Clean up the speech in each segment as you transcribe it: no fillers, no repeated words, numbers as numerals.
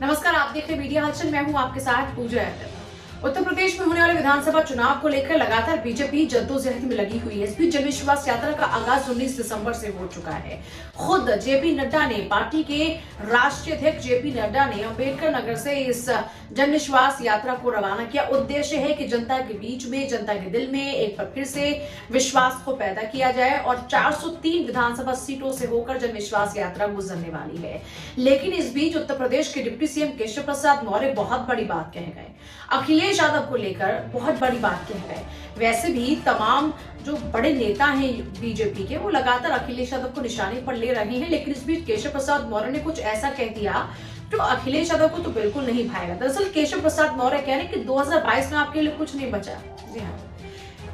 नमस्कार, आप देख रहे मीडिया हलचल। मैं हूं आपके साथ पूजा यादव। उत्तर प्रदेश में होने वाले विधानसभा चुनाव को लेकर लगातार बीजेपी जद्दोजहद में लगी हुई है। इस बीच जनविश्वास यात्रा का आगाज 19 दिसंबर से हो चुका है। खुद जेपी नड्डा ने, पार्टी के राष्ट्रीय अध्यक्ष जेपी नड्डा ने अंबेडकर नगर से इस जनविश्वास यात्रा को रवाना किया। उद्देश्य है कि जनता के बीच में, जनता के दिल में एक बार फिर से विश्वास को पैदा किया जाए और 403 विधानसभा सीटों से होकर जनविश्वास यात्रा गुजरने वाली है। लेकिन इस बीच उत्तर प्रदेश के डिप्टी सीएम केशव प्रसाद मौर्य बहुत बड़ी बात कह गए। अखिलेश यादव को लेकर बहुत बड़ी बात कह गए। वैसे भी तमाम जो बड़े नेता हैं बीजेपी के, वो लगातार अखिलेश यादव को निशाने पर ले रहे हैं, लेकिन इस बीच केशव प्रसाद मौर्य ने कुछ ऐसा कह दिया जो अखिलेश यादव को तो बिल्कुल नहीं भाएगा। दरअसल केशव प्रसाद मौर्य कह रहे हैं कि 2022 में आपके लिए कुछ नहीं बचा। जी हाँ,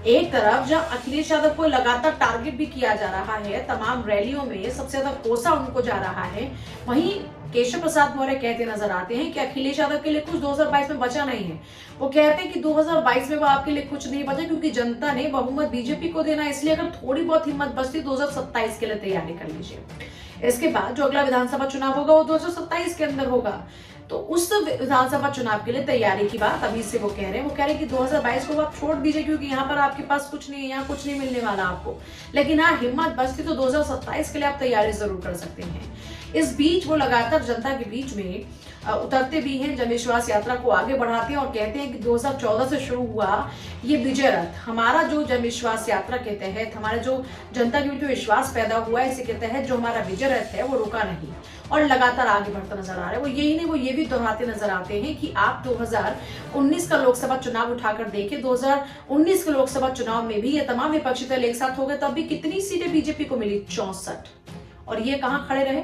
एक तरफ जब अखिलेश यादव को लगातार टारगेट भी किया जा रहा है, तमाम रैलियों में सबसे ज्यादा कोसा उनको जा रहा है, वहीं केशव प्रसाद मौर्य कहते नजर आते हैं कि अखिलेश यादव के लिए कुछ 2022 में बचा नहीं है। वो कहते हैं कि 2022 में वो आपके लिए कुछ नहीं बचा, क्योंकि जनता ने बहुमत बीजेपी को देना, इसलिए अगर थोड़ी बहुत हिम्मत बचती 2027 के लिए तैयारी कर लीजिए। इसके बाद जो अगला विधानसभा चुनाव होगा वो 2027 के अंदर होगा, तो उस विधानसभा चुनाव के लिए तैयारी की बात अभी से वो कह रहे हैं। वो कह रहे हैं कि 2022 को आप छोड़ दीजिए, क्योंकि यहाँ पर आपके पास कुछ नहीं है, यहाँ कुछ नहीं मिलने वाला आपको, लेकिन हाँ हिम्मत बचती तो 2027 के लिए आप तैयारी जरूर कर सकते हैं। इस बीच वो लगातार जनता के बीच में उतरते भी हैं, जनविश्वास यात्रा को आगे बढ़ाते हैं और कहते हैं कि 2014 से शुरू हुआ ये विजय रथ, हमारा जो जनविश्वास यात्रा के तहत हमारे जो जनता के बीच में विश्वास पैदा हुआ है, इसी के तहत जो हमारा विजय रथ है वो रुका नहीं और लगातार आगे बढ़ता नजर आ रहा है। वो यही नहीं, वो ये भी दोहराते नजर आते हैं कि आप 2019 का लोकसभा चुनाव उठाकर देखें, 2019 के लोकसभा चुनाव में भी ये तमाम विपक्षी दल एक साथ हो गए, तब भी कितनी सीटें बीजेपी को मिली? 64। और ये कहां खड़े रहे?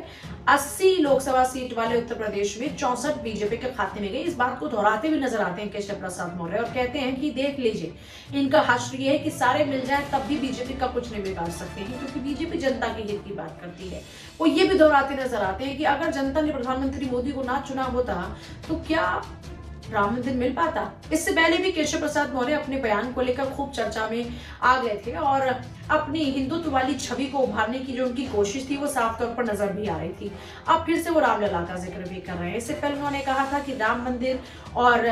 80 लोकसभा सीट वाले उत्तर प्रदेश में 64 बीजेपी के खाते में गए। इस बात को दोहराते हुए नजर आते हैं केशव प्रसाद मौर्य और कहते हैं कि देख लीजिए, इनका हश्र ये है कि सारे मिल जाए तब भी बीजेपी का कुछ नहीं बिगाड़ सकते हैं, क्योंकि बीजेपी जनता के हित की बात करती है। वो ये भी दोहराते नजर आते हैं कि अगर जनता ने प्रधानमंत्री मोदी को ना चुना होता तो क्या राम मंदिर मिल पाता? इससे पहले भी केशव प्रसाद मौर्य अपने बयान को लेकर खूब चर्चा में आ गए थे और अपनी हिंदुत्व वाली छवि को उभारने की जो उनकी कोशिश थी वो साफ तौर पर नजर भी आ रही थी। अब फिर से वो रामलला का जिक्र भी कर रहे हैं। इससे पहले उन्होंने कहा था कि राम मंदिर और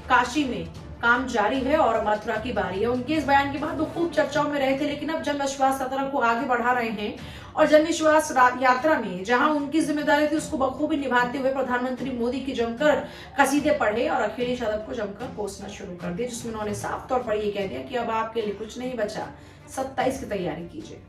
काशी में काम जारी है और मथुरा की बारी है। उनके इस बयान के बाद वो खूब चर्चाओं में रहे थे, लेकिन अब जनविश्वास यात्रा को आगे बढ़ा रहे हैं और जनविश्वास यात्रा में जहां उनकी जिम्मेदारी थी उसको बखूबी निभाते हुए प्रधानमंत्री मोदी की जमकर कसीदे पढ़े और अखिलेश यादव को जमकर कोसना शुरू कर दिया, जिसमें उन्होंने साफ तौर पर यह कह दिया कि अब आपके लिए कुछ नहीं बचा, 27 की तैयारी कीजिए।